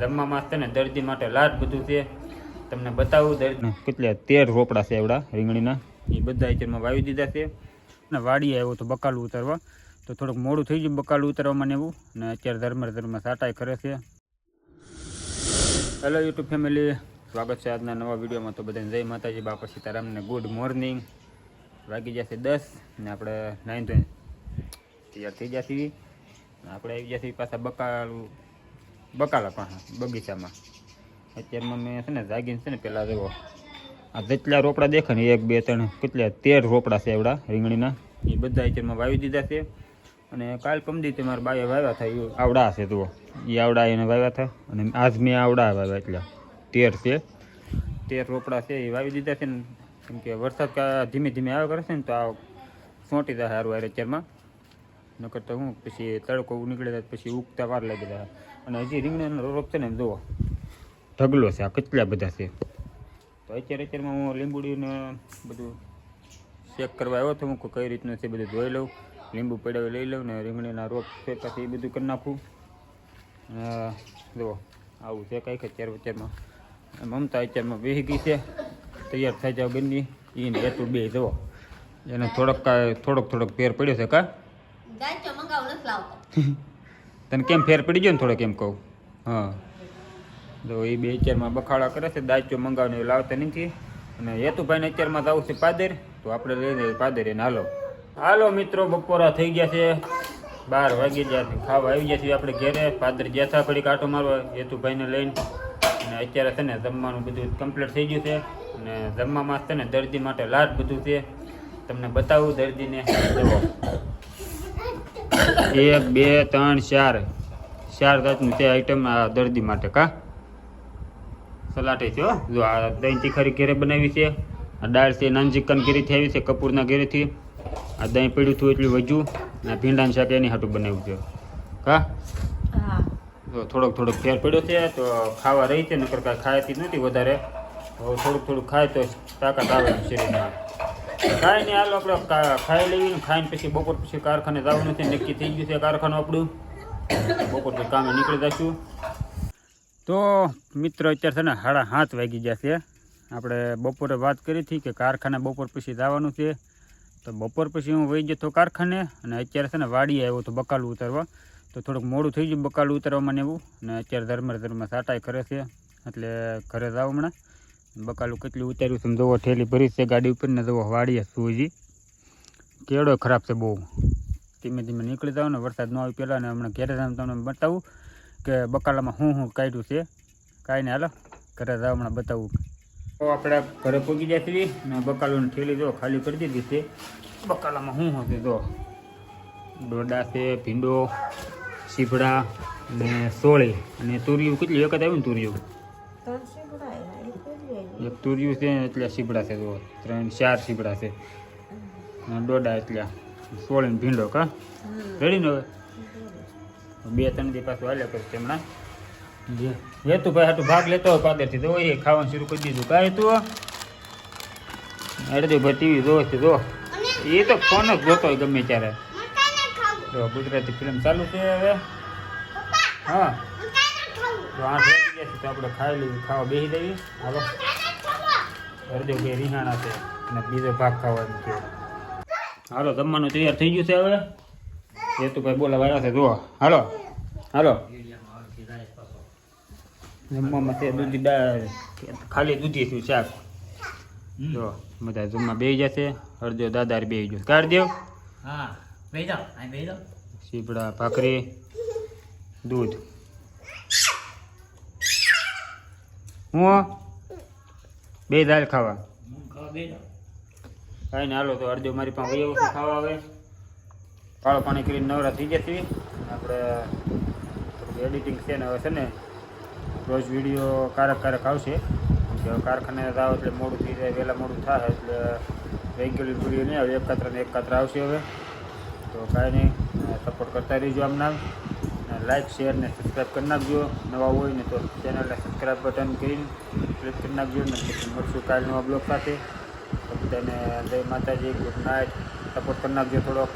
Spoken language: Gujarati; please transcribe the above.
જમવામાં છે ને દર્દી માટે લાટ બધું છે તમને બતાવું. દર્દી કેટલા 13 રોપડા છે એવડા રીંગણીના, એ બધા આઈટમમાં વાવી દીધા છે. અને વાડીએ આવ્યો તો બકાલું ઉતારવા, તો થોડુંક મોડું થઈ ગયું બકાલું ઉતારવામાં ને એવું. અને અત્યારે ધર્મ સાટાઈ કરે છે. હેલો યુટ્યુબ ફેમિલી, સ્વાગત છે આજના નવા વિડીયોમાં. તો બધાને જય માતાજી, બાપા સીતારામને ગુડ મોર્નિંગ. વાગી જશે 10 ને આપણે 9 તો તૈયાર થઈ જશે. આપણે આવી જશે પાછા બકાલા પાસે બગીચામાં. અત્યારમાં મેં છે ને જાગીને છે ને પહેલાં જુઓ આ જેટલા રોપડા દેખે ને 1 2 3 કેટલા 13 રોપડા છે એવડા રીંગણીના, એ બધા અત્યારમાં વાવી દીધા છે. અને કાલ પમદી તે મારા બાએ વાવ્યા હતા, એ આવડા હશે જુઓ, એ આવડા એને વાવ્યા હતા. અને આજ મેં આવડા વાવ્યા, એટલે 13 છે, 13 રોપડા છે એ વાવી દીધા છે ને. કેમ કે વરસાદ ધીમે ધીમે આવ્યા કરે છે ને, તો આ સોંટી જાય સારું વારે અત્યારમાં. નકર તો હું પછી તડકો નીકળે જાય પછી ઉગતા વાર લાગી જાય. અને હજી રીંગણાનો રોપ છે ને જુઓ ઢગલો છે, આ કેટલા બધા છે. તો અત્યારમાં હું લીંબુડીને બધું ચેક કરવા આવ્યો હતો. હું કઈ રીતનું છે બધું જોઈ લઉં, લીંબુ પડાવી લઈ લઉં ને રીંગણીના રોપ છે પછી એ બધું કરી નાખું. જુઓ આવું છે કાંઈક અત્યારમાં. મમતા અત્યારમાં બેસી ગઈ છે, તૈયાર થઈ જાવ બંને. એને હેતું બે જુઓ, એને થોડોક ફેર પડ્યો છે. કા તને કેમ ફેર પડી ગયો ને થોડોક એમ કહું? હા, તો એ બે અત્યારમાં બખાડા કરે છે, દાચો મંગાવીને લાવતા નથી. અને હેતુભાઈને અત્યારમાં જવું છે પાદર, તો આપણે લઈ જઈએ પાદર એને. હાલો મિત્રો, બપોરા થઈ ગયા છે, 12 વાગી ગયા છે, ખાવા આવી ગયા છીએ આપણે ઘેરે. પાદર ગયા હતા ઘડી કાંટો મારવા હેતુભાઈને લઈને. અને અત્યારે છે ને જમવાનું બધું કમ્પ્લીટ થઈ ગયું છે. અને જમવામાં છે ને દર્દી માટે લાટ બધું છે, તમને બતાવું. દર્દીને જુઓ 1 2 3 4 જાતનું છે આઈટમ આ દર્દી માટે. કા સલાટે છે, જો આ દહીં તીખારી ઘેરે બનાવી છે. આ દાળ છે નાન ચિકન ઘેરીથી આવી છે, કપૂરના ઘેરેથી. આ દહીં પડ્યું હતું એટલું વજ્યું. અને ભીંડાનું શાક એની હાટું બનાવ્યું છે. કા તો થોડોક ફેર પડ્યો છે, તો ખાવા રહી છે. નકર કાંઈ ખાતી નથી વધારે. થોડુંક ખાય તો તાકાત આવે શરીરમાં. કાંઈ નહીં, હાલો આપણે ખાઈ લઈએ. ખાઈને પછી બપોર પછી કારખાને જવાનું છે, નક્કી થઈ ગયું છે કારખાનું આપણું. બપોર પછી કામે નીકળી જઈશું. તો મિત્રો અત્યારે છે ને 7:30 વાગી ગયા છે. આપણે બપોરે વાત કરી હતી કે કારખાને બપોર પછી જવાનું છે. તો બપોર પછી હું વહી જતો કારખાને. અને અત્યારે છે ને વાડીએ આવ્યો તો બકાલું ઉતારવા, તો થોડુંક મોડું થઈ ગયું બકાલું ઉતારવામાં ને એવું. અને અત્યારે ધર્મ સાટાઈ કરે છે, એટલે ઘરે જાવ હમણાં. બકાલું કેટલું ઉતાર્યું છે જુઓ, ઠેલી ભરી છે ગાડી ઉપર ને જુઓ. વાડીએ સૂજી કેળો ખરાબ છે બહુ. ધીમે ધીમે નીકળી જાવ ને, વરસાદ ન આવી પહેલાં. ને હમણાં ઘરે જાવ તમને બતાવું કે બકાલામાં શું કાઢ્યું છે. કાંઈ નહીં, હાલો ઘરે જાવ હમણાં બતાવું. તો આપણે ઘરે પહોંચી જાય છીએ ને બકાલુની ઠેલી જો ખાલી કરી દીધી છે. બકાલામાં શું છે જો, ડોડા છે, ભીંડો, સીભડા ને સોળી અને તુરિયું. કેટલી વખત આવ્યું ને તુરિયું? એક તુરિયું છે એટલે સીભડા છે, 3 4 સીભડા છે. ડોડા એટલે સોળી ભીંડો. કા રેડી ને? હવે 2 3 દી પાછું હાલ્યા કરશે હમણાં. હેતુભાઈ હાટું ભાગ લેતો હોય પાદરથી, તો એ ખાવાનું શરૂ કરી દીધું. કાંઈ તું અડધો ટીવી જોવે છે જો, એ તો ફોન જ જોતો હોય ગમે ત્યારે. જો ગુજરાતી ફિલ્મ ચાલુ છે હવે. હા, તો 8 વાગી ગયા છે, તો આપણે ખાઈ લઈએ, ખાવા બેસી દઈએ. હાલો, અડધો બે રીહાણા છે અને બીજો ભાગ ખાવાનું છે. હાલો, જમવાનું તૈયાર થઈ ગયું છે હવે. હેતુભાઈ બોલાવા આવ્યા છે જુઓ. હાલો જમવામાં છે દૂધી દાળ, ખાલી દૂધી થયું શાક. જો બધા જમવા બેસી જશે. અડધો દાદાર બેસી ગયો. કાઢ દેવ. હા, બેસી જાઓ. સીપડા, ભાખરી, દૂધ. હું બે દાળ ખાવા. કાંઈ ને, હાલો તો અડધો મારી પાસે વહી આવશે ખાવા. હવે કાળો પાણી કરીને નવરા થઈ જશે. આપણે થોડુંક એડિટિંગ છે ને, હવે છે ને રોજ વિડીયો કારક આવશે. કારખાને જાવ એટલે મોડું થઈ જાય, વહેલા મોડું થાય એટલે રેગ્યુલર વિડીયો નહીં આવે. એક કાતરા આવશે હવે. તો કાંઈ નહીં, સપોર્ટ કરતા રહીજો આમ નામ. લાઈક શેર ને સબસ્ક્રાઈબ કરી નાખજો. નવા હોય ને તો ચેનલને સબસ્ક્રાઈબ બટન કરીને ક્લિક કરી નાખજો. ને પછી મળશું કાલ નવા બ્લોગ સાથે. તો બધાને જય માતાજી, ગુડ નાઇટ. સપોર્ટ કરી નાખજો થોડોક.